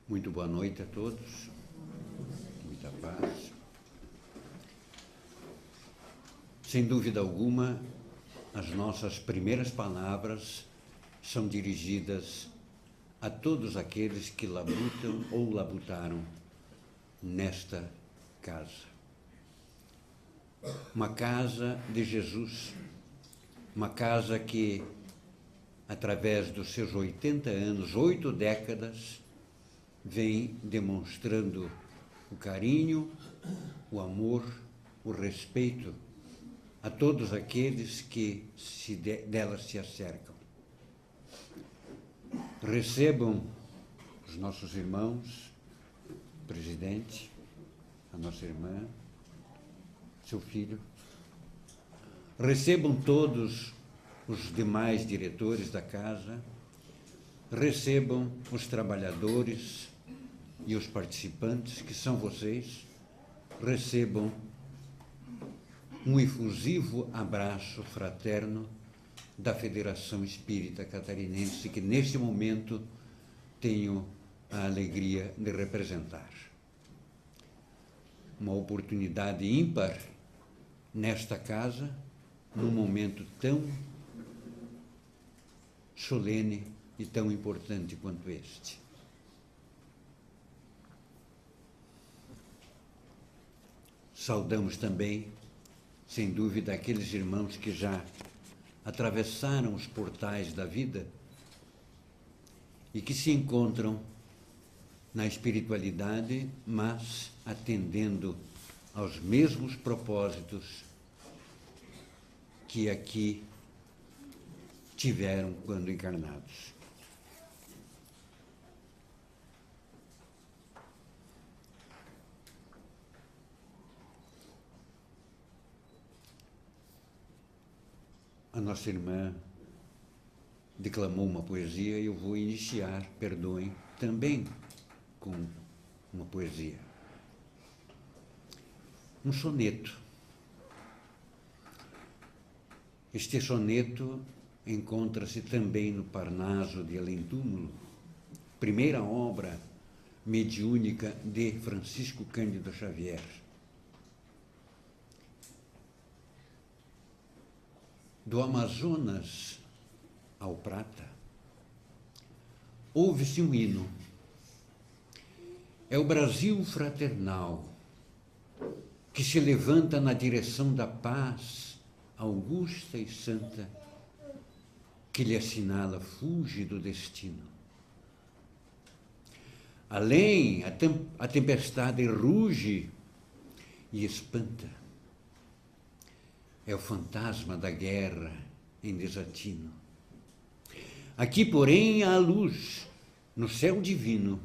Muito boa noite a todos, muita paz. Sem dúvida alguma, as nossas primeiras palavras são dirigidas a todos aqueles que labutam ou labutaram nesta casa. Uma casa de Jesus, uma casa que, através dos seus 80 anos, 8 décadas, vem demonstrando o carinho, o amor, o respeito a todos aqueles que delas se acercam. Recebam os nossos irmãos, o presidente, a nossa irmã, seu filho. Recebam todos os demais diretores da casa. Recebam os trabalhadores e os participantes, que são vocês. Recebam um efusivo abraço fraterno da Federação Espírita Catarinense, que neste momento tenho a alegria de representar. Uma oportunidade ímpar nesta casa, num momento tão solene e tão importante quanto este. Saudamos também, sem dúvida, aqueles irmãos que já atravessaram os portais da vida e que se encontram na espiritualidade, mas atendendo aos mesmos propósitos que aqui tiveram quando encarnados. A nossa irmã declamou uma poesia e eu vou iniciar, perdoem, também com uma poesia. Um soneto. Este soneto encontra-se também no Parnaso de Além-Túmulo, primeira obra mediúnica de Francisco Cândido Xavier. Do Amazonas ao Prata, ouve-se um hino. É o Brasil fraternal que se levanta na direção da paz augusta e santa, que lhe assinala fúlgido destino. Além, a tempestade ruge e espanta. É o fantasma da guerra em desatino. Aqui, porém, há a luz no céu divino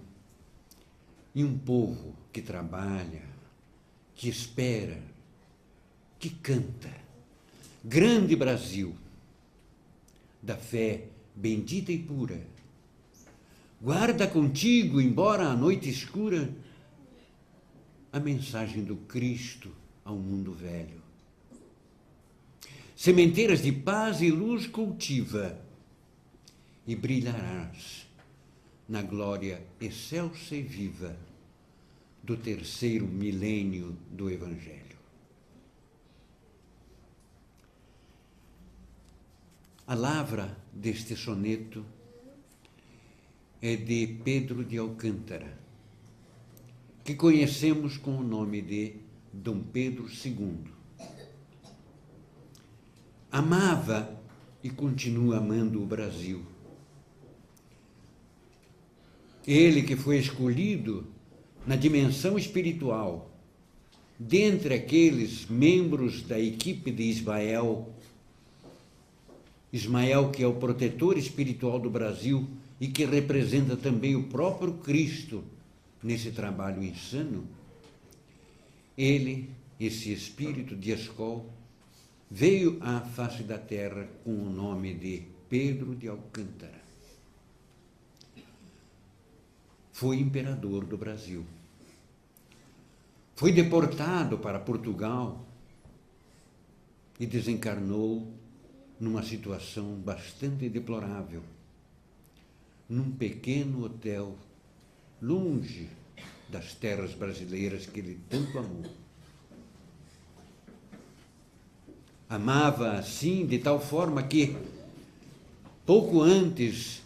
e um povo que trabalha, que espera, que canta. Grande Brasil, da fé bendita e pura, guarda contigo, embora a noite escura, a mensagem do Cristo ao mundo velho. Sementeiras de paz e luz cultiva, e brilharás na glória excelsa e viva do terceiro milênio do Evangelho. A lavra deste soneto é de Pedro de Alcântara, que conhecemos com o nome de Dom Pedro II. Amava e continua amando o Brasil. Ele que foi escolhido na dimensão espiritual, dentre aqueles membros da equipe de Ismael, que é o protetor espiritual do Brasil e que representa também o próprio Cristo nesse trabalho insano, ele, esse espírito de Escol, veio à face da terra com o nome de Pedro de Alcântara. Foi imperador do Brasil. Foi deportado para Portugal e desencarnou numa situação bastante deplorável, num pequeno hotel longe das terras brasileiras que ele tanto amou. Amava assim, de tal forma que, pouco antes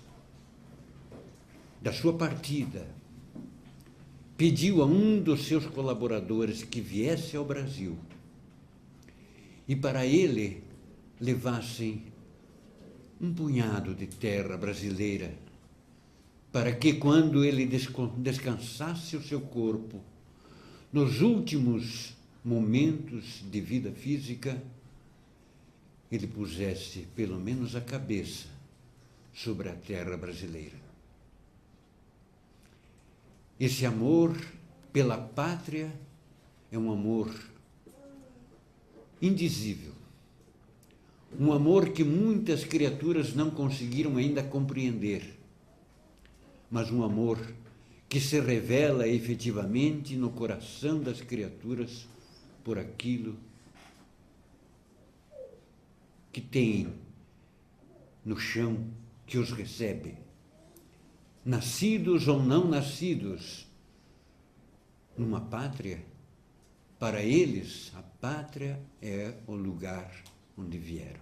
da sua partida, pediu a um dos seus colaboradores que viesse ao Brasil e para ele levassem um punhado de terra brasileira, para que quando ele descansasse o seu corpo, nos últimos momentos de vida física, ele pusesse pelo menos a cabeça sobre a terra brasileira. Esse amor pela pátria é um amor indizível, um amor que muitas criaturas não conseguiram ainda compreender, mas um amor que se revela efetivamente no coração das criaturas por aquilo que tem no chão que os recebe, nascidos ou não nascidos numa pátria. Para eles, a pátria é o lugar onde vieram.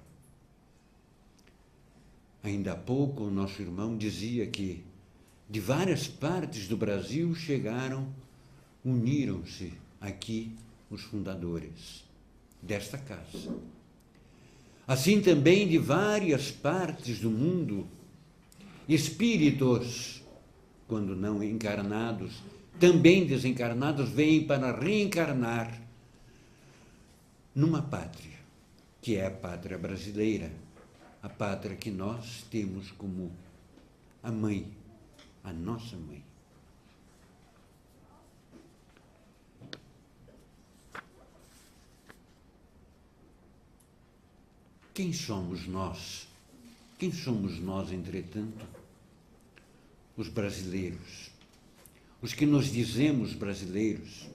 Ainda há pouco, o nosso irmão dizia que de várias partes do Brasil uniram-se aqui os fundadores desta casa. Assim também de várias partes do mundo, espíritos, quando não encarnados, também desencarnados, vêm para reencarnar numa pátria, que é a pátria brasileira, a pátria que nós temos como a mãe, a nossa mãe. Quem somos nós? Quem somos nós, entretanto? Os brasileiros, os que nos dizemos brasileiros,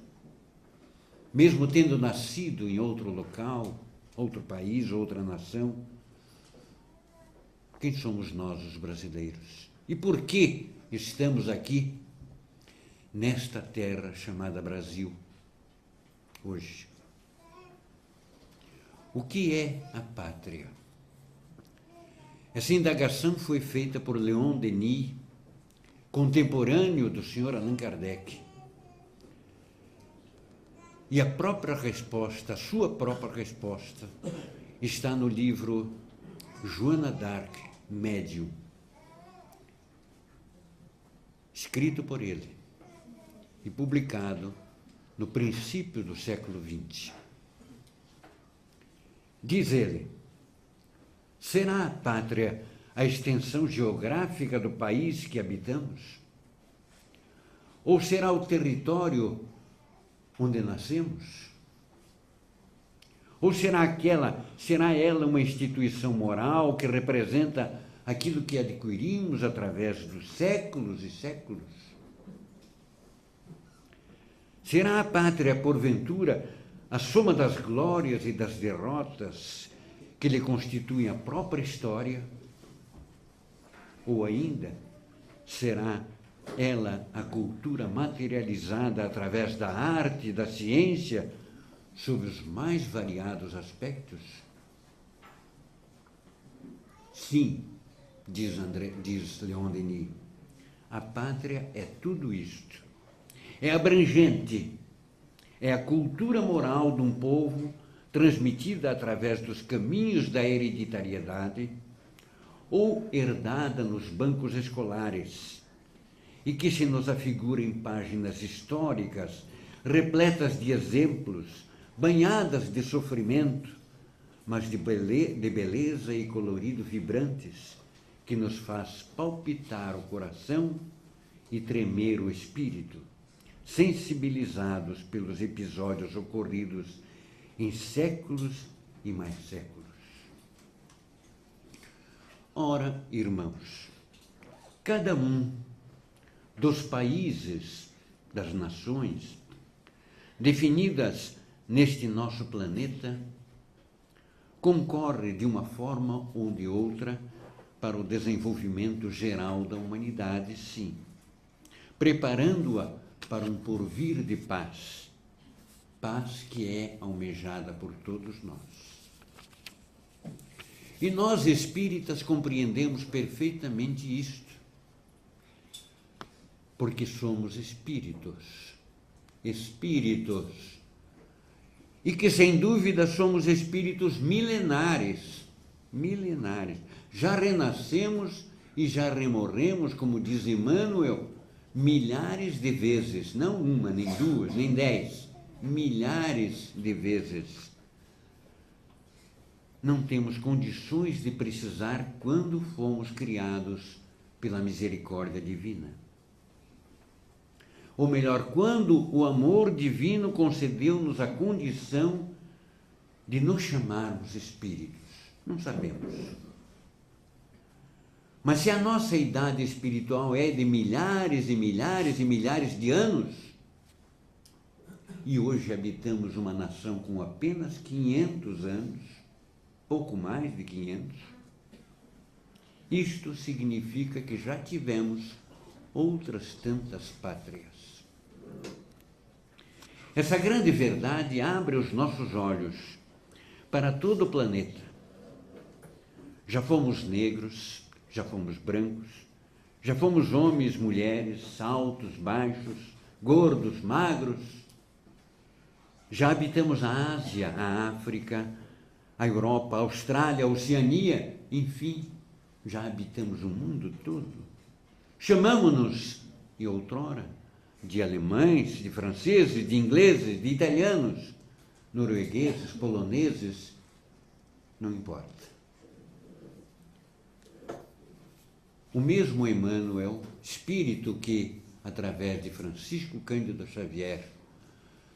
mesmo tendo nascido em outro local, outro país, outra nação. Quem somos nós, os brasileiros? E por que estamos aqui, nesta terra chamada Brasil, hoje? O que é a pátria? Essa indagação foi feita por Leon Denis, contemporâneo do Sr. Allan Kardec. E a sua própria resposta, está no livro Joana d'Arc, Médium, escrito por ele e publicado no princípio do século XX. Diz ele: será a pátria a extensão geográfica do país que habitamos? Ou será o território onde nascemos? Ou será ela uma instituição moral que representa aquilo que adquirimos através dos séculos e séculos? Será a pátria, porventura, a soma das glórias e das derrotas que lhe constituem a própria história? Ou ainda, será ela a cultura materializada através da arte e da ciência sob os mais variados aspectos? Sim, diz Leon Denis, a pátria é tudo isto. É abrangente, é a cultura moral de um povo transmitida através dos caminhos da hereditariedade ou herdada nos bancos escolares, e que se nos afigura em páginas históricas repletas de exemplos, banhadas de sofrimento, mas de beleza e colorido vibrantes, que nos faz palpitar o coração e tremer o espírito, sensibilizados pelos episódios ocorridos em séculos e mais séculos. Ora, irmãos, cada um dos países, das nações, definidas neste nosso planeta, concorre de uma forma ou de outra para o desenvolvimento geral da humanidade, sim. preparando-a para um porvir de paz, paz que é almejada por todos nós. E nós, espíritas, compreendemos perfeitamente isto, porque somos espíritos, e que, sem dúvida, somos espíritos milenares, já renascemos e já remorremos, como diz Emmanuel, milhares de vezes, não uma, nem duas, nem 10, milhares de vezes. Não temos condições de precisar quando fomos criados pela misericórdia divina. Ou melhor, quando o amor divino concedeu-nos a condição de nos chamarmos espíritos. Não sabemos. Mas se a nossa idade espiritual é de milhares e milhares e milhares de anos, e hoje habitamos uma nação com apenas 500 anos, pouco mais de 500, isto significa que já tivemos outras tantas pátrias. Essa grande verdade abre os nossos olhos para todo o planeta. Já fomos negros, já fomos brancos, já fomos homens, mulheres, altos, baixos, gordos, magros. Já habitamos a Ásia, a África, a Europa, a Austrália, a Oceania, enfim, já habitamos o mundo todo. Chamamo-nos, e outrora, de alemães, de franceses, de ingleses, de italianos, noruegueses, poloneses, não importa. O mesmo Emmanuel, espírito que, através de Francisco Cândido Xavier,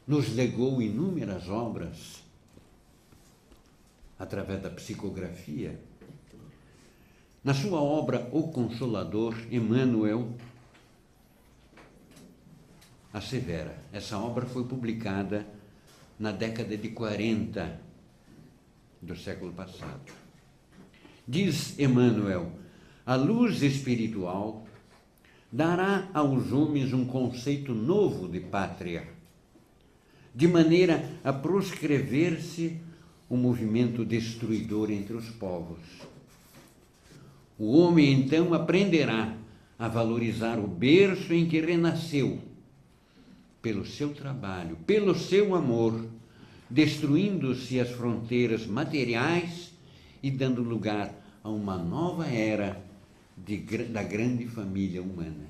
nos legou inúmeras obras, através da psicografia. Na sua obra O Consolador, Emmanuel assevera. Essa obra foi publicada na década de 40 do século passado. Diz Emmanuel: a luz espiritual dará aos homens um conceito novo de pátria, de maneira a proscrever-se um movimento destruidor entre os povos. O homem, então, aprenderá a valorizar o berço em que renasceu, pelo seu trabalho, pelo seu amor, destruindo-se as fronteiras materiais e dando lugar a uma nova era da grande família humana.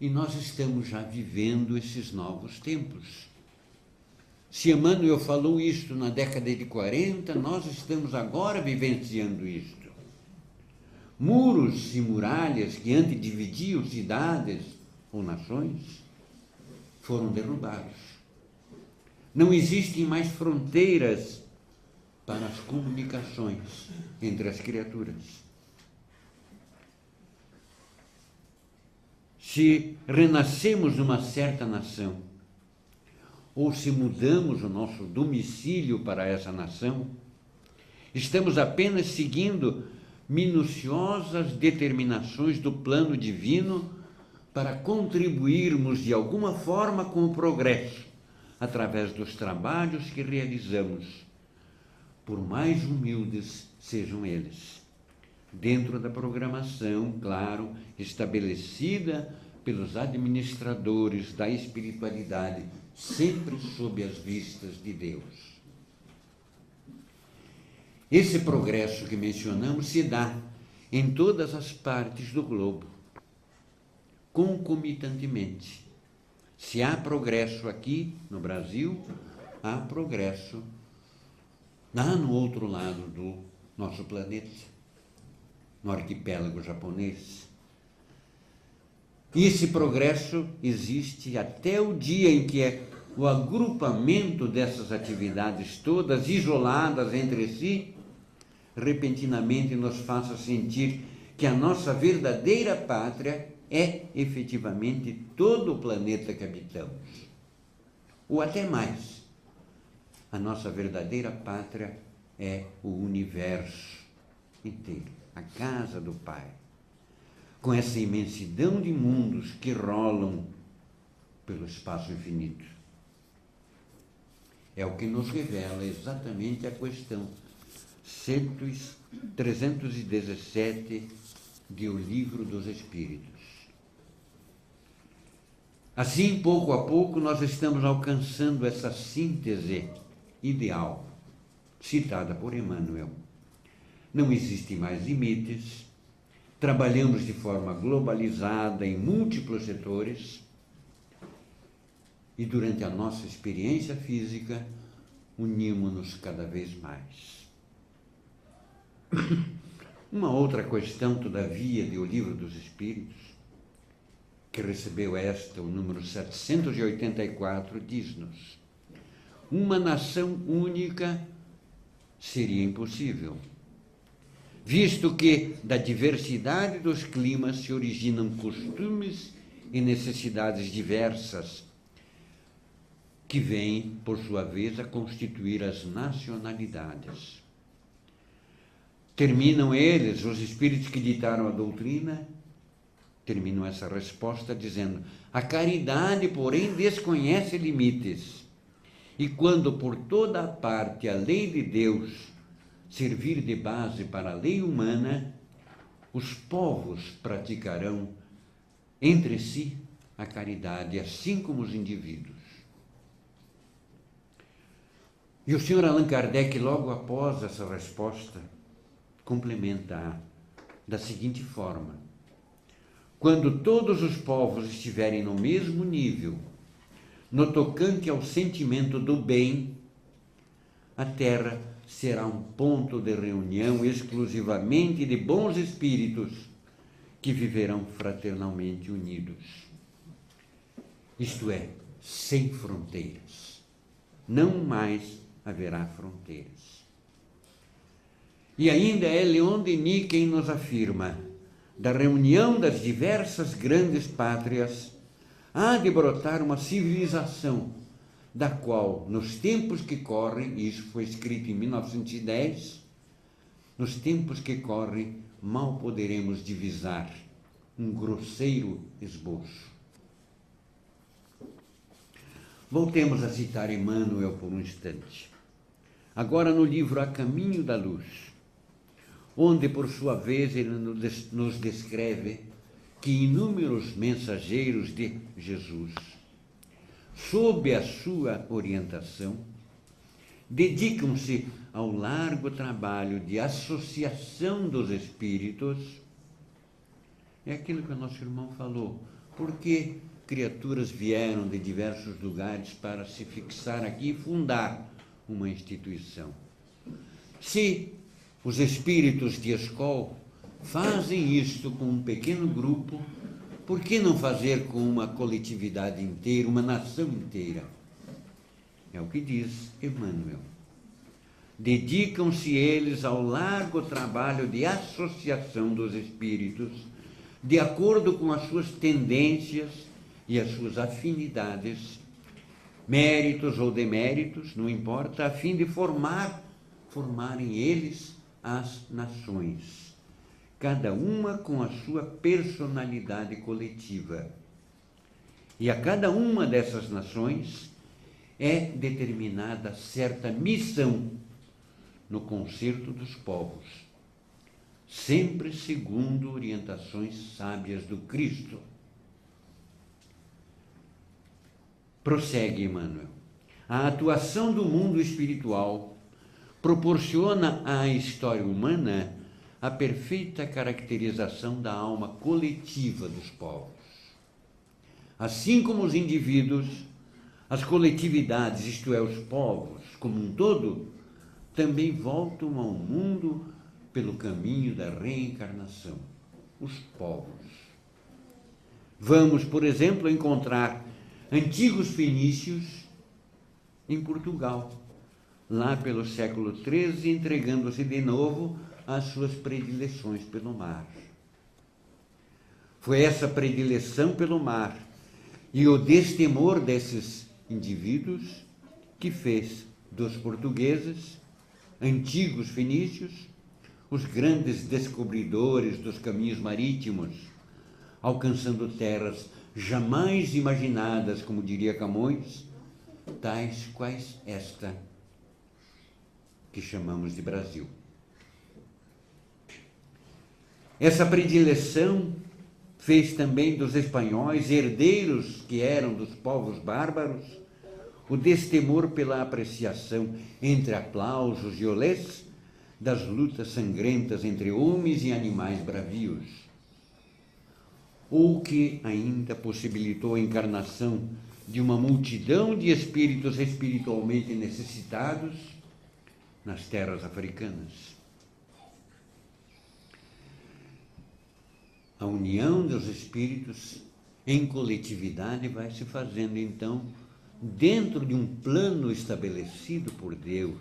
E nós estamos já vivendo esses novos tempos. Se Emmanuel falou isto na década de 40, nós estamos agora vivenciando isto. Muros e muralhas que antes dividiam cidades ou nações foram derrubados. Não existem mais fronteiras para as comunicações entre as criaturas. Se renascemos numa certa nação, ou se mudamos o nosso domicílio para essa nação, estamos apenas seguindo minuciosas determinações do plano divino para contribuirmos de alguma forma com o progresso, através dos trabalhos que realizamos, por mais humildes sejam eles, dentro da programação, claro, estabelecida pelos administradores da espiritualidade, sempre sob as vistas de Deus. Esse progresso que mencionamos se dá em todas as partes do globo, concomitantemente. Se há progresso aqui no Brasil, há progresso lá no outro lado do nosso planeta, no arquipélago japonês. E esse progresso existe até o dia em que o agrupamento dessas atividades todas, isoladas entre si, repentinamente nos faça sentir que a nossa verdadeira pátria é efetivamente todo o planeta que habitamos. Ou até mais, a nossa verdadeira pátria é o universo inteiro, a casa do Pai. com essa imensidão de mundos que rolam pelo espaço infinito. É o que nos revela exatamente a questão 317 de O Livro dos Espíritos. Assim, pouco a pouco, nós estamos alcançando essa síntese ideal, citada por Emmanuel. Não existem mais limites, trabalhamos de forma globalizada em múltiplos setores e, durante a nossa experiência física, unimos-nos cada vez mais. Uma outra questão, todavia, de O Livro dos Espíritos, que recebeu o número 784, diz-nos: uma nação única seria impossível, visto que da diversidade dos climas se originam costumes e necessidades diversas, que vêm, por sua vez, a constituir as nacionalidades. Terminam eles, os espíritos que ditaram a doutrina, terminam essa resposta dizendo: a caridade, porém, desconhece limites, e quando por toda a parte a lei de Deus servir de base para a lei humana, os povos praticarão entre si a caridade, assim como os indivíduos. E o Sr. Allan Kardec, logo após essa resposta, complementa da seguinte forma: quando todos os povos estiverem no mesmo nível, no tocante ao sentimento do bem, a Terra será um ponto de reunião exclusivamente de bons espíritos que viverão fraternalmente unidos. Isto é, sem fronteiras. Não mais haverá fronteiras. E ainda é Leon Denis quem nos afirma: da reunião das diversas grandes pátrias há de brotar uma civilização, da qual, nos tempos que correm, e isso foi escrito em 1910, nos tempos que correm, mal poderemos divisar um grosseiro esboço. Voltemos a citar Emmanuel por um instante. Agora no livro A Caminho da Luz, onde, por sua vez, ele nos descreve que inúmeros mensageiros de Jesus, sob a sua orientação, dedicam-se ao largo trabalho de associação dos espíritos. É aquilo que o nosso irmão falou. Por que criaturas vieram de diversos lugares para se fixar aqui e fundar uma instituição? Se os espíritos de escola fazem isto com um pequeno grupo, por que não fazer com uma coletividade inteira, uma nação inteira? É o que diz Emmanuel. Dedicam-se eles ao largo trabalho de associação dos espíritos, de acordo com as suas tendências e as suas afinidades, méritos ou deméritos, não importa, a fim de formarem eles as nações, cada uma com a sua personalidade coletiva. E a cada uma dessas nações é determinada certa missão no concerto dos povos, sempre segundo orientações sábias do Cristo. Prossegue Emmanuel. A atuação do mundo espiritual proporciona à história humana a perfeita caracterização da alma coletiva dos povos. Assim como os indivíduos, as coletividades, isto é, os povos como um todo, também voltam ao mundo pelo caminho da reencarnação, os povos. Vamos, por exemplo, encontrar antigos fenícios em Portugal, lá pelo século XIII, entregando-se de novo às suas predileções pelo mar. Foi essa predileção pelo mar e o destemor desses indivíduos que fez dos portugueses, antigos fenícios, os grandes descobridores dos caminhos marítimos, alcançando terras jamais imaginadas, como diria Camões, tais quais esta que chamamos de Brasil. Essa predileção fez também dos espanhóis, herdeiros que eram dos povos bárbaros, o destemor pela apreciação, entre aplausos e olés, das lutas sangrentas entre homens e animais bravios, ou que ainda possibilitou a encarnação de uma multidão de espíritos espiritualmente necessitados nas terras africanas. A união dos espíritos em coletividade vai se fazendo, então, dentro de um plano estabelecido por Deus.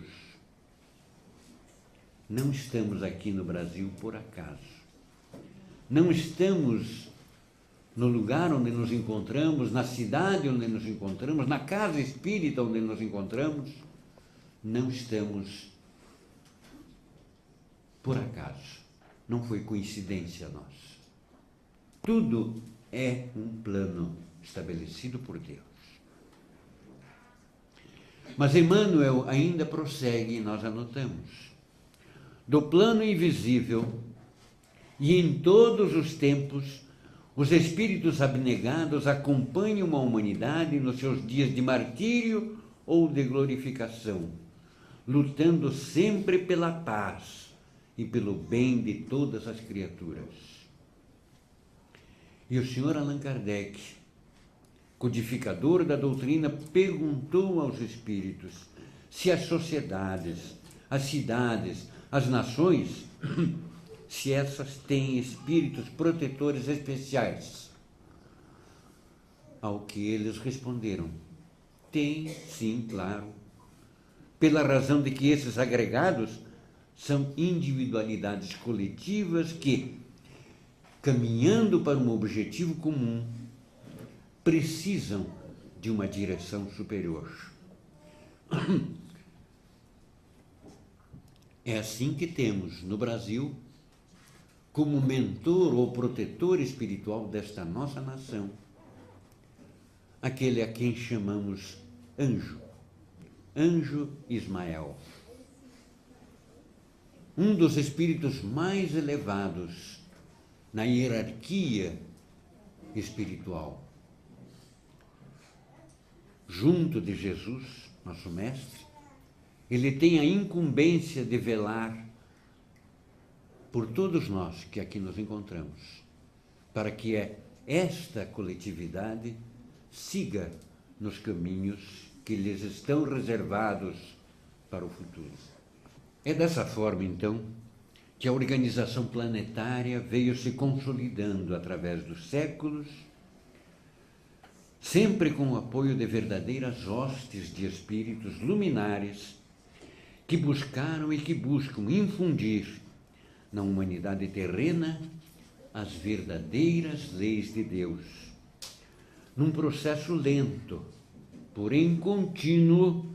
Não estamos aqui no Brasil por acaso. Não estamos no lugar onde nos encontramos, na cidade onde nos encontramos, na casa espírita onde nos encontramos. Não estamos por acaso. Não foi coincidência nossa. Tudo é um plano estabelecido por Deus. Mas Emmanuel ainda prossegue e nós anotamos: do plano invisível e em todos os tempos, os espíritos abnegados acompanham a humanidade nos seus dias de martírio ou de glorificação, lutando sempre pela paz e pelo bem de todas as criaturas. E o senhor Allan Kardec, codificador da doutrina, perguntou aos espíritos se as sociedades, as cidades, as nações, se essas têm espíritos protetores especiais. Ao que eles responderam: tem, sim, claro, pela razão de que esses agregados são individualidades coletivas que, caminhando para um objetivo comum, precisam de uma direção superior. É assim que temos no Brasil, como mentor ou protetor espiritual desta nossa nação, aquele a quem chamamos anjo, Anjo Ismael, um dos espíritos mais elevados na hierarquia espiritual. Junto de Jesus, nosso mestre, ele tem a incumbência de velar por todos nós que aqui nos encontramos, para que esta coletividade siga nos caminhos que lhes estão reservados para o futuro. É dessa forma, então, que a organização planetária veio se consolidando através dos séculos, sempre com o apoio de verdadeiras hostes de espíritos luminares que buscaram e que buscam infundir na humanidade terrena as verdadeiras leis de Deus, num processo lento, porém contínuo,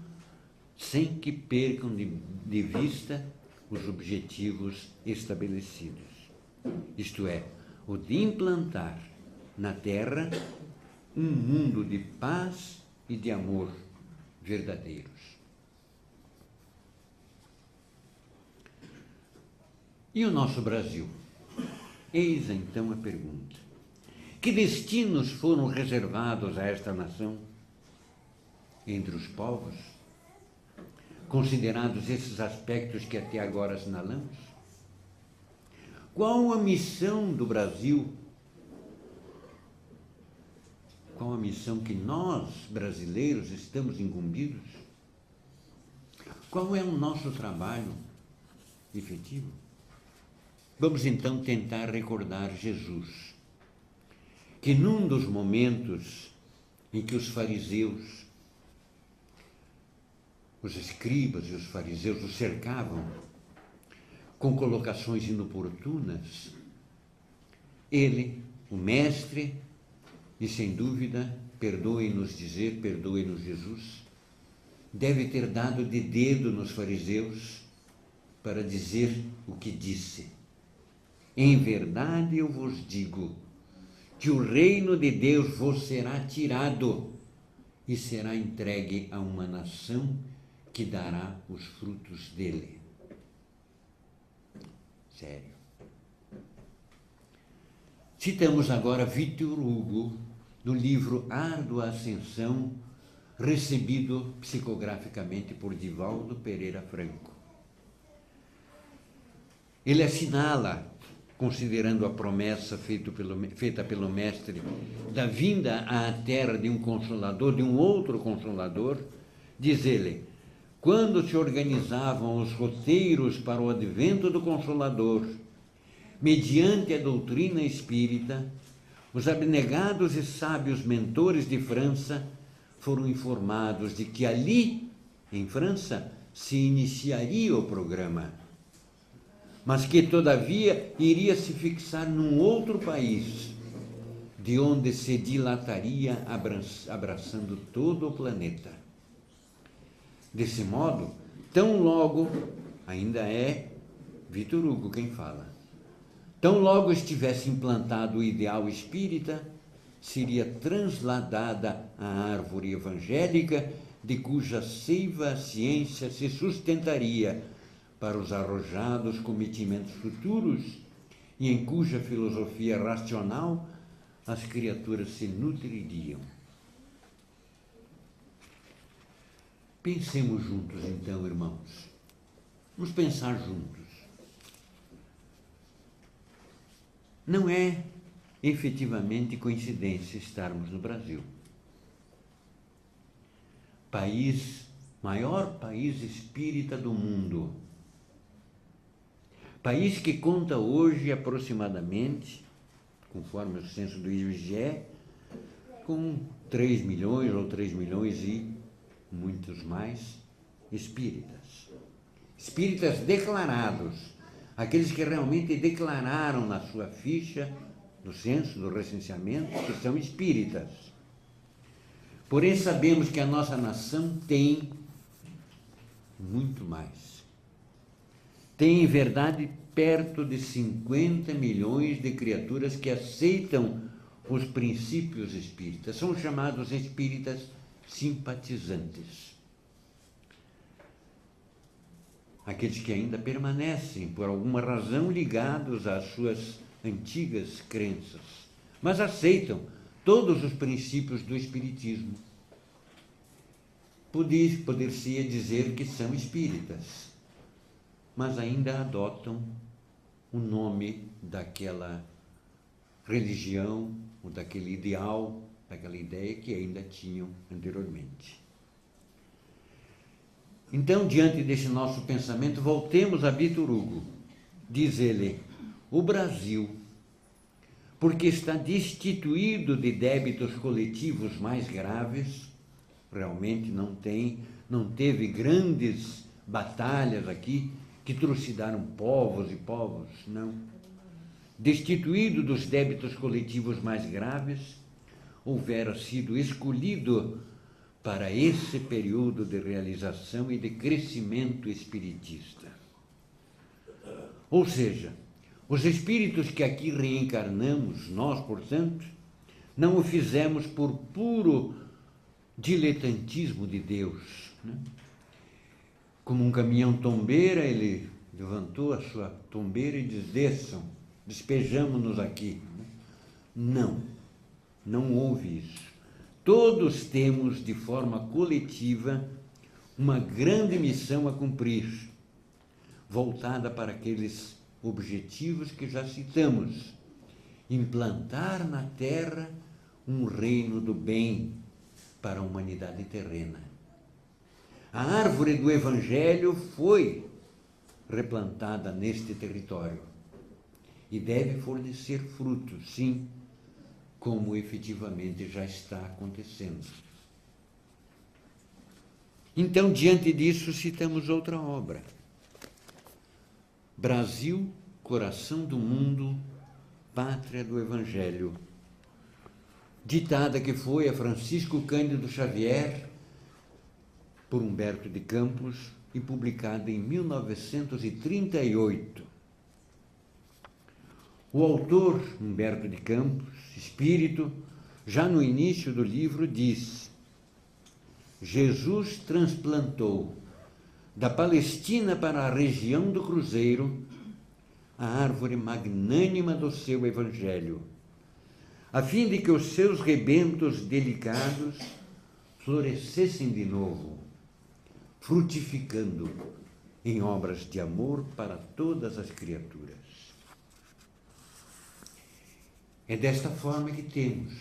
sem que percam de vista os objetivos estabelecidos, isto é, o de implantar na Terra um mundo de paz e de amor verdadeiros. E o nosso Brasil? Eis então a pergunta: que destinos foram reservados a esta nação entre os povos, considerados esses aspectos que até agora assinalamos? Qual a missão do Brasil? Qual a missão que nós, brasileiros, estamos incumbidos? Qual é o nosso trabalho efetivo? Vamos então tentar recordar Jesus, que num dos momentos em que os fariseus, os escribas e os fariseus o cercavam com colocações inoportunas, ele, o mestre, e sem dúvida, perdoe-nos dizer, perdoe-nos Jesus, deve ter dado de dedo nos fariseus para dizer o que disse: em verdade eu vos digo que o reino de Deus vos será tirado e será entregue a uma nação que dará os frutos dele. Sério. Citamos agora Victor Hugo, no livro Árdua Ascensão, recebido psicograficamente por Divaldo Pereira Franco. Ele assinala, considerando a promessa feita pelo Mestre da vinda à Terra de um Consolador, de um outro Consolador, diz ele: quando se organizavam os roteiros para o advento do Consolador, mediante a doutrina espírita, os abnegados e sábios mentores de França foram informados de que ali, em França, se iniciaria o programa, mas que, todavia, iria se fixar num outro país, de onde se dilataria abraçando todo o planeta. Desse modo, tão logo, ainda é Victor Hugo quem fala, tão logo estivesse implantado o ideal espírita, seria transladada a árvore evangélica de cuja seiva a ciência se sustentaria para os arrojados cometimentos futuros e em cuja filosofia racional as criaturas se nutririam. Pensemos juntos, então, irmãos. Vamos pensar juntos. Não é efetivamente coincidência estarmos no Brasil. Maior país espírita do mundo. País que conta hoje aproximadamente, conforme o censo do IBGE, com 3 milhões ou 3 milhões e muitos mais espíritas. Espíritas declarados, aqueles que realmente declararam na sua ficha do censo, do recenseamento, que são espíritas. Porém, sabemos que a nossa nação tem muito mais. Tem, em verdade, perto de 50 milhões de criaturas que aceitam os princípios espíritas. São chamados espíritas simpatizantes. Aqueles que ainda permanecem, por alguma razão, ligados às suas antigas crenças, mas aceitam todos os princípios do Espiritismo. Poder-se dizer que são espíritas, mas ainda adotam o nome daquela religião, ou daquele ideal, daquela ideia que ainda tinham anteriormente. Então, diante desse nosso pensamento, voltemos a Victor Hugo. Diz ele: o Brasil, porque está destituído de débitos coletivos mais graves, realmente não teve grandes batalhas aqui que trucidaram povos e povos, não. Destituído dos débitos coletivos mais graves, houvera sido escolhido para esse período de realização e de crescimento espiritista. Ou seja, os espíritos que aqui reencarnamos, nós, portanto, não o fizemos por puro diletantismo de Deus, né? Como um caminhão tombeira, ele levantou a sua tombeira e diz: desçam, despejamo-nos aqui. Não houve isso. Todos temos, de forma coletiva, uma grande missão a cumprir, voltada para aqueles objetivos que já citamos: implantar na Terra um reino do bem para a humanidade terrena. A árvore do Evangelho foi replantada neste território e deve fornecer frutos, sim, como efetivamente já está acontecendo. Então, diante disso, citamos outra obra. Brasil, coração do mundo, pátria do Evangelho, ditada que foi a Francisco Cândido Xavier, por Humberto de Campos, e publicada em 1938. O autor, Humberto de Campos, espírito, já no início do livro diz: Jesus transplantou da Palestina para a região do Cruzeiro a árvore magnânima do seu evangelho, a fim de que os seus rebentos delicados florescessem de novo, frutificando em obras de amor para todas as criaturas. É desta forma que temos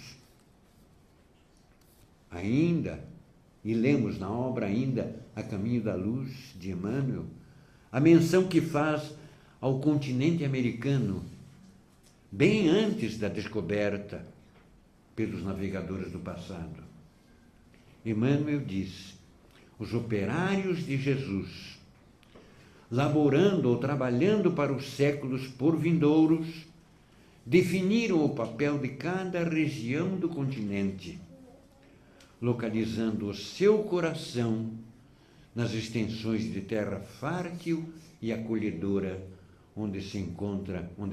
ainda, e lemos na obra ainda A Caminho da Luz, de Emmanuel, a menção que faz ao continente americano, bem antes da descoberta pelos navegadores do passado. Emmanuel diz: os operários de Jesus, laborando ou trabalhando para os séculos por vindouros, definiram o papel de cada região do continente, localizando o seu coração nas extensões de terra fértil e acolhedora onde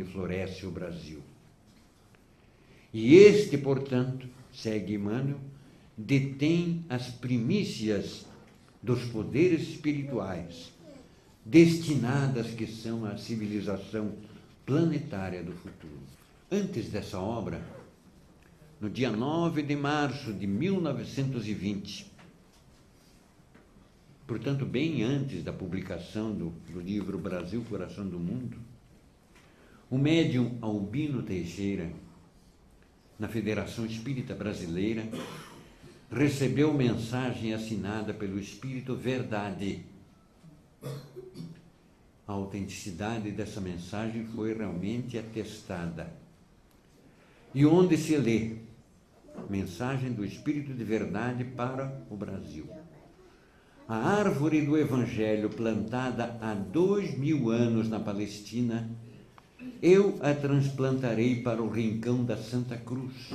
floresce o Brasil. E este, portanto, segue Emmanuel, detém as primícias dos poderes espirituais, destinadas que são à civilização planetária do futuro. Antes dessa obra, no dia 9 de março de 1920, portanto, bem antes da publicação do livro Brasil, Coração do Mundo, o médium Albino Teixeira, na Federação Espírita Brasileira, recebeu mensagem assinada pelo Espírito Verdade. A autenticidade dessa mensagem foi realmente atestada. E onde se lê: mensagem do Espírito de Verdade para o Brasil. A árvore do Evangelho plantada há 2000 anos na Palestina, eu a transplantarei para o rincão da Santa Cruz,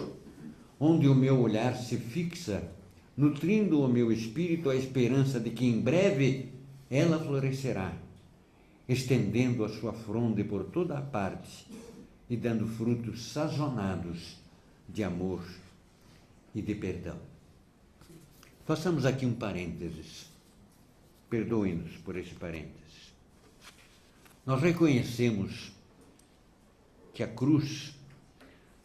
onde o meu olhar se fixa, nutrindo o meu espírito a esperança de que em breve ela florescerá, estendendo a sua fronde por toda a parte e dando frutos sazonado de amor e de perdão. Façamos aqui um parênteses. Perdoem-nos por esse parênteses. Nós reconhecemos que a cruz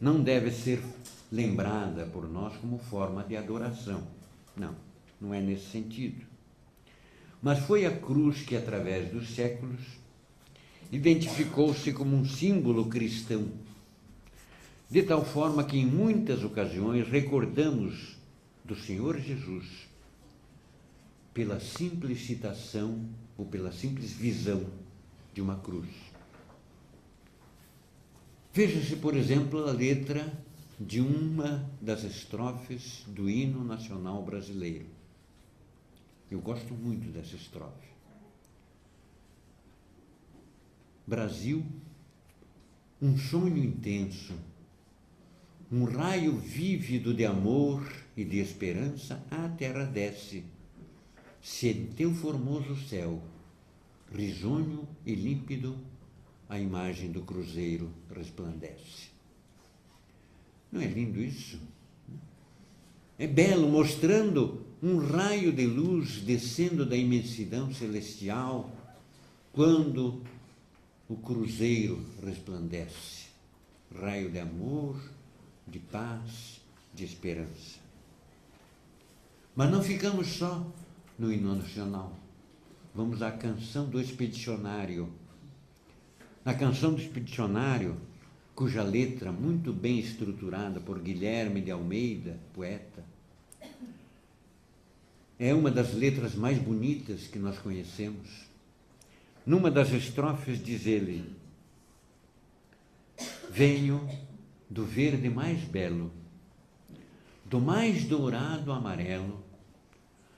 não deve ser lembrada por nós como forma de adoração. Não, não é nesse sentido. Mas foi a cruz que, através dos séculos, identificou-se como um símbolo cristão, de tal forma que em muitas ocasiões recordamos do Senhor Jesus pela simples citação ou pela simples visão de uma cruz. Veja-se, por exemplo, a letra de uma das estrofes do hino nacional brasileiro. Eu gosto muito dessa estrofe. Brasil, um sonho intenso, um raio vívido de amor e de esperança à terra desce, se em teu formoso céu, risonho e límpido, a imagem do cruzeiro resplandece. Não é lindo isso? É belo, mostrando um raio de luz descendo da imensidão celestial, quando o cruzeiro resplandece, raio de amor, de paz, de esperança. Mas não ficamos só no hino nacional. Vamos à canção do expedicionário. Na canção do expedicionário, cuja letra, muito bem estruturada por Guilherme de Almeida, poeta, é uma das letras mais bonitas que nós conhecemos. Numa das estrofes diz ele: venho do verde mais belo, do mais dourado amarelo,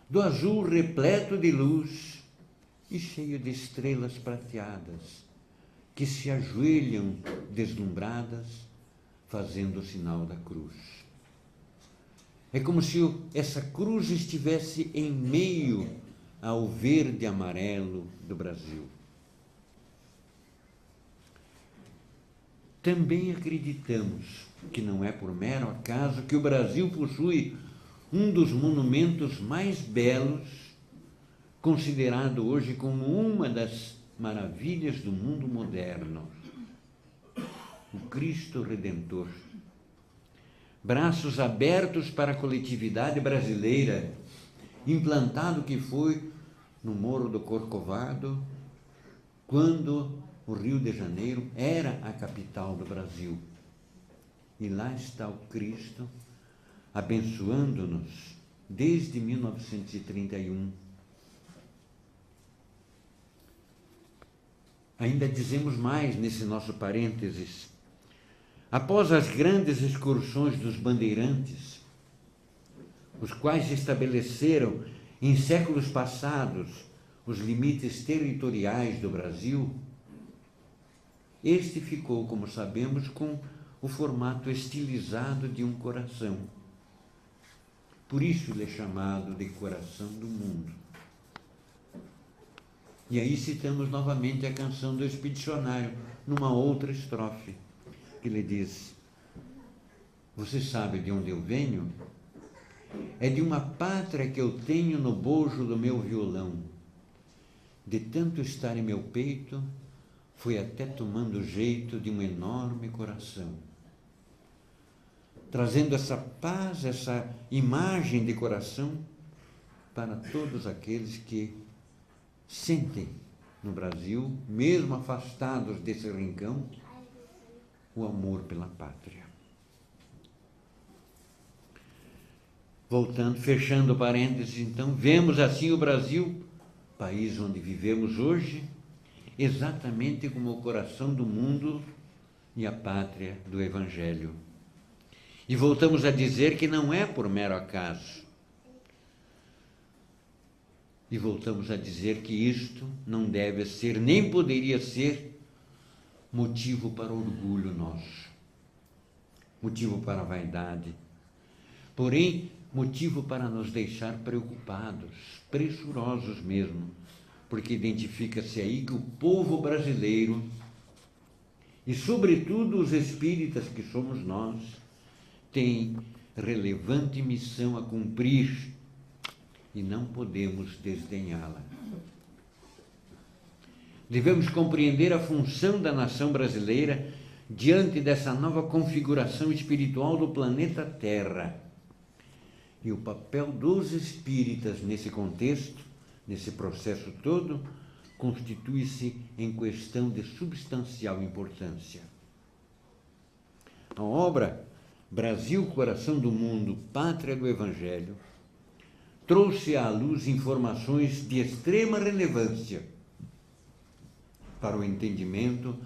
do azul repleto de luz e cheio de estrelas prateadas, que se ajoelham deslumbradas, fazendo o sinal da cruz. É como se essa cruz estivesse em meio ao verde amarelo do Brasil. Também acreditamos que não é por mero acaso que o Brasil possui um dos monumentos mais belos, considerado hoje como uma das maravilhas do mundo moderno, o Cristo Redentor. Braços abertos para a coletividade brasileira, implantado que foi no Morro do Corcovado, quando o Rio de Janeiro era a capital do Brasil. E lá está o Cristo, abençoando-nos desde 1931. Ainda dizemos mais nesse nosso parênteses. Após as grandes excursões dos bandeirantes, os quais estabeleceram em séculos passados os limites territoriais do Brasil, este ficou, como sabemos, com o formato estilizado de um coração. Por isso ele é chamado de coração do mundo. E aí citamos novamente a canção do Expedicionário, numa outra estrofe, que ele diz: você sabe de onde eu venho? É de uma pátria que eu tenho no bojo do meu violão. De tanto estar em meu peito, foi até tomando o jeito de um enorme coração. Trazendo essa paz, essa imagem de coração para todos aqueles que sentem no Brasil, mesmo afastados desse rincão, o amor pela pátria. Voltando, fechando parênteses, então, vemos assim o Brasil, país onde vivemos hoje, exatamente como o coração do mundo e a pátria do Evangelho. E voltamos a dizer que não é por mero acaso. E voltamos a dizer que isto não deve ser, nem poderia ser, motivo para orgulho nosso, motivo para a vaidade, porém, motivo para nos deixar preocupados, pressurosos mesmo, porque identifica-se aí que o povo brasileiro, e sobretudo os espíritas que somos nós, tem relevante missão a cumprir e não podemos desdenhá-la. Devemos compreender a função da nação brasileira diante dessa nova configuração espiritual do planeta Terra. E o papel dos espíritas nesse contexto, nesse processo todo, constitui-se em questão de substancial importância. A obra Brasil, Coração do Mundo, Pátria do Evangelho, trouxe à luz informações de extrema relevância para o entendimento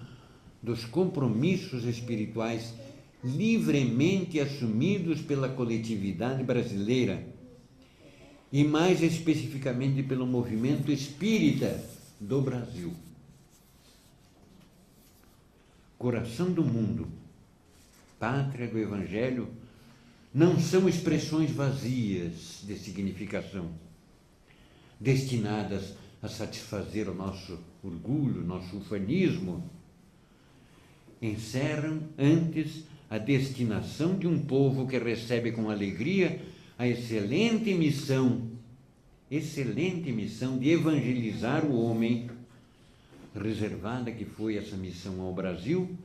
dos compromissos espirituais livremente assumidos pela coletividade brasileira e, mais especificamente, pelo movimento espírita do Brasil. Coração do Mundo, Pátria do Evangelho, não são expressões vazias de significação, destinadas a satisfazer o nosso orgulho, nosso ufanismo. Encerram antes a destinação de um povo que recebe com alegria a excelente missão de evangelizar o homem, reservada que foi essa missão ao Brasil,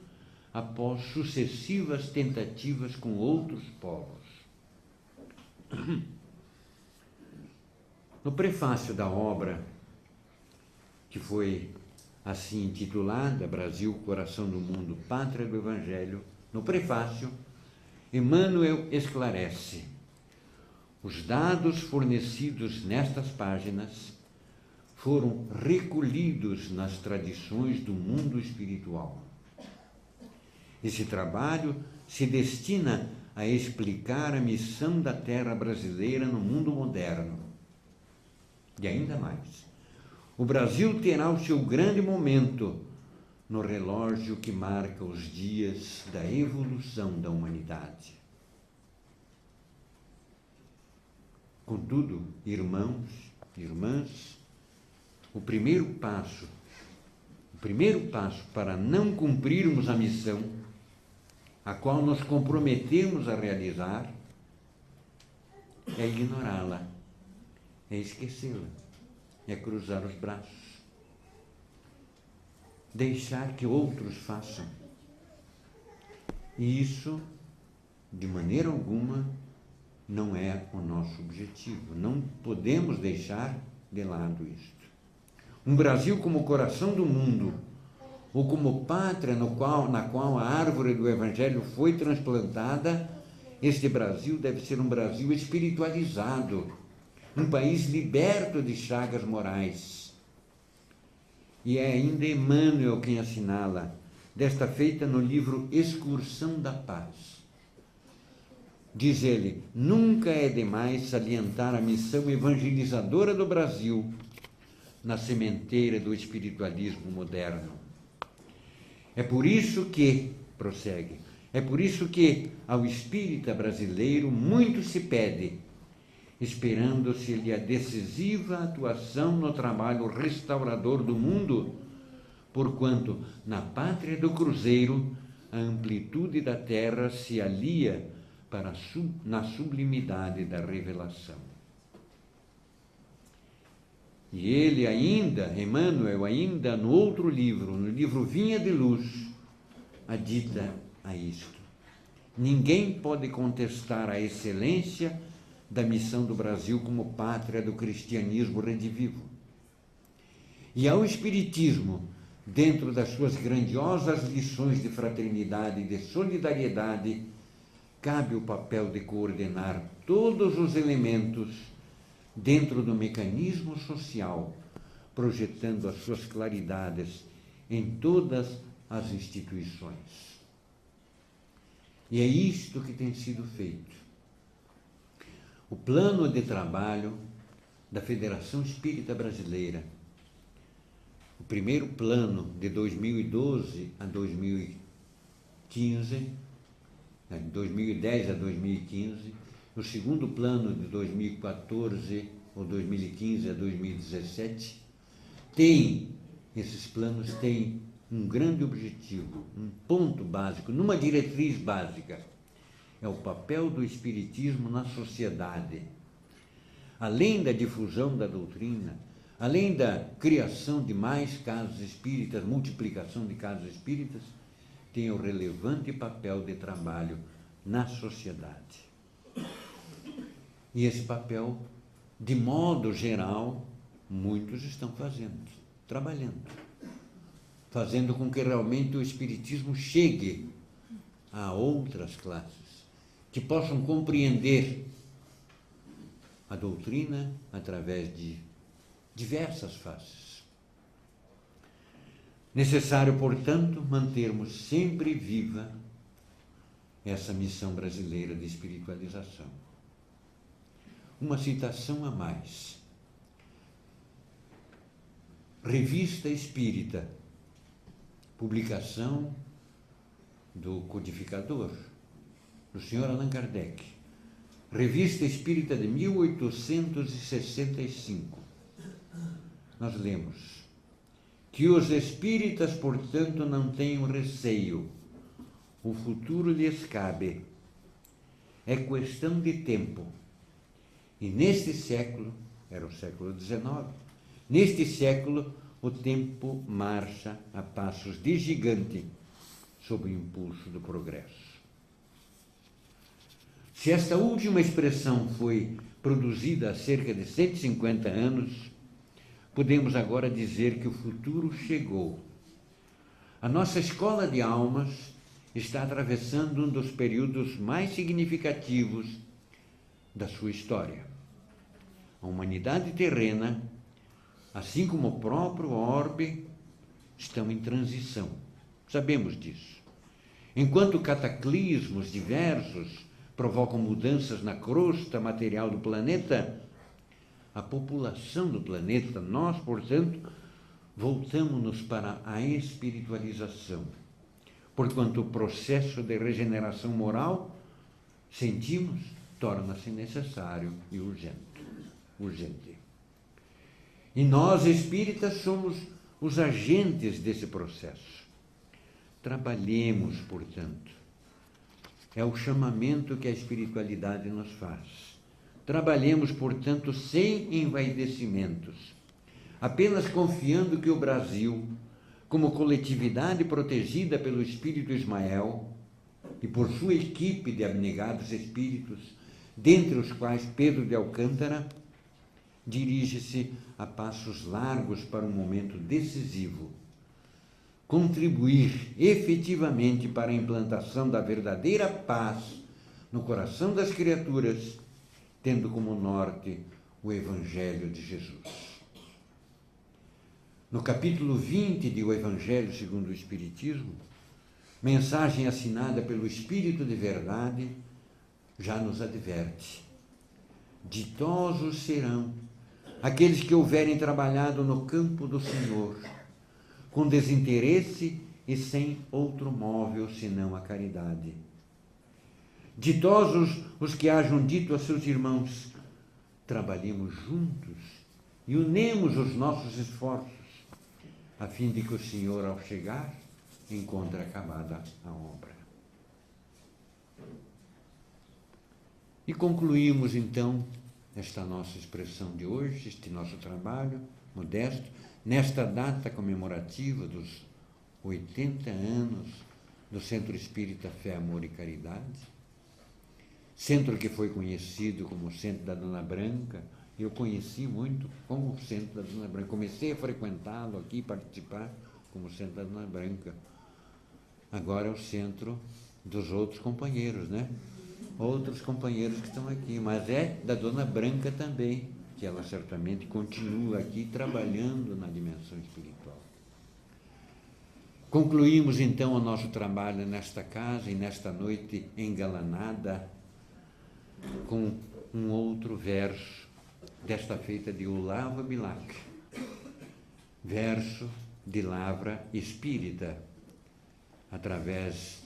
após sucessivas tentativas com outros povos. No prefácio da obra, que foi assim intitulada Brasil, Coração do Mundo, Pátria do Evangelho, no prefácio, Emmanuel esclarece: os dados fornecidos nestas páginas foram recolhidos nas tradições do mundo espiritual. Esse trabalho se destina a explicar a missão da terra brasileira no mundo moderno. E ainda mais, o Brasil terá o seu grande momento no relógio que marca os dias da evolução da humanidade. Contudo, irmãos, irmãs, o primeiro passo para não cumprirmos a missão a qual nos comprometemos a realizar, é ignorá-la, é esquecê-la, é cruzar os braços, deixar que outros façam. E isso, de maneira alguma, não é o nosso objetivo. Não podemos deixar de lado isto. Um Brasil como coração do mundo, ou como pátria na qual a árvore do Evangelho foi transplantada, este Brasil deve ser um Brasil espiritualizado, um país liberto de chagas morais. E é ainda Emmanuel quem assinala, desta feita no livro Excursão da Paz. Diz ele: nunca é demais salientar a missão evangelizadora do Brasil na sementeira do espiritualismo moderno. É por isso que, prossegue, é por isso que ao espírita brasileiro muito se pede, esperando-se-lhe a decisiva atuação no trabalho restaurador do mundo, porquanto na pátria do cruzeiro a amplitude da terra se alia na sublimidade da revelação. E ele ainda, Emmanuel, ainda no outro livro, no livro Vinha de Luz, adita a isto: ninguém pode contestar a excelência da missão do Brasil como pátria do cristianismo redivivo. E ao Espiritismo, dentro das suas grandiosas lições de fraternidade e de solidariedade, cabe o papel de coordenar todos os elementos dentro do mecanismo social, projetando as suas claridades em todas as instituições. E é isto que tem sido feito. O plano de trabalho da Federação Espírita Brasileira, o primeiro plano de 2012 a 2015, 2010 a 2015, o segundo plano de 2014 ou 2015 a 2017, esses planos têm um grande objetivo, um ponto básico, numa diretriz básica: é o papel do Espiritismo na sociedade. Além da difusão da doutrina, além da criação de mais casas espíritas, multiplicação de casas espíritas, tem o relevante papel de trabalho na sociedade. E esse papel, de modo geral, muitos estão fazendo, trabalhando, fazendo com que realmente o Espiritismo chegue a outras classes, que possam compreender a doutrina através de diversas faces. Necessário, portanto, mantermos sempre viva essa missão brasileira de espiritualização. Uma citação a mais. Revista Espírita, publicação do codificador, do senhor Allan Kardec. Revista Espírita de 1865. Nós lemos: que os espíritas, portanto, não tenham receio, o futuro lhes cabe, é questão de tempo. E neste século, era o século XIX, neste século o tempo marcha a passos de gigante sob o impulso do progresso. Se esta última expressão foi produzida há cerca de 150 anos, podemos agora dizer que o futuro chegou. A nossa escola de almas está atravessando um dos períodos mais significativos da sua história. A humanidade terrena, assim como o próprio orbe, estão em transição. Sabemos disso. Enquanto cataclismos diversos provocam mudanças na crosta material do planeta, a população do planeta, nós, portanto, voltamos-nos para a espiritualização, porquanto o processo de regeneração moral, sentimos, torna-se necessário e urgente. E nós, espíritas, somos os agentes desse processo. Trabalhemos, portanto, É o chamamento que a espiritualidade nos faz. Trabalhemos, portanto, sem envaidecimentos, apenas confiando que o Brasil, como coletividade protegida pelo Espírito Ismael e por sua equipe de abnegados espíritos, dentre os quais Pedro de Alcântara, dirige-se a passos largos para um momento decisivo, contribuir efetivamente para a implantação da verdadeira paz no coração das criaturas, tendo como norte o Evangelho de Jesus. No capítulo 20 de O Evangelho segundo o Espiritismo, mensagem assinada pelo Espírito de Verdade, já nos adverte: ditosos serão aqueles que houverem trabalhado no campo do Senhor, com desinteresse e sem outro móvel senão a caridade. Ditosos os que hajam dito a seus irmãos: trabalhemos juntos e unemos os nossos esforços, a fim de que o Senhor, ao chegar, encontre acabada a obra. E concluímos, então, esta nossa expressão de hoje, este nosso trabalho modesto, nesta data comemorativa dos 80 anos do Centro Espírita Fé, Amor e Caridade, centro que foi conhecido como Centro da Dona Branca. Eu conheci muito como Centro da Dona Branca, comecei a frequentá-lo aqui, participar como Centro da Dona Branca. Agora é o centro dos outros companheiros, né? Outros companheiros que estão aqui, mas é da Dona Branca também, que ela certamente continua aqui trabalhando na dimensão espiritual. Concluímos então o nosso trabalho nesta casa e nesta noite engalanada com um outro verso, desta feita de Olavo Bilac, verso de Lavra Espírita, através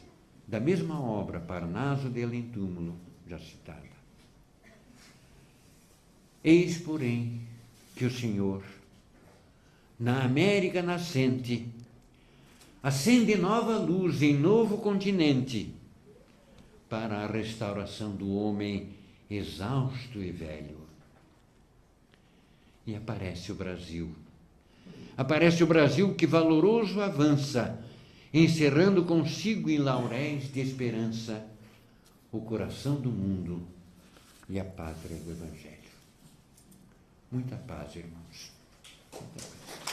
da mesma obra, Parnaso de Além Túmulo, já citada. Eis, porém, que o Senhor, na América nascente, acende nova luz em novo continente para a restauração do homem exausto e velho. E aparece o Brasil. Aparece o Brasil que valoroso avança, encerrando consigo em lauréis de esperança o coração do mundo e a pátria do Evangelho. Muita paz, irmãos. Muita paz.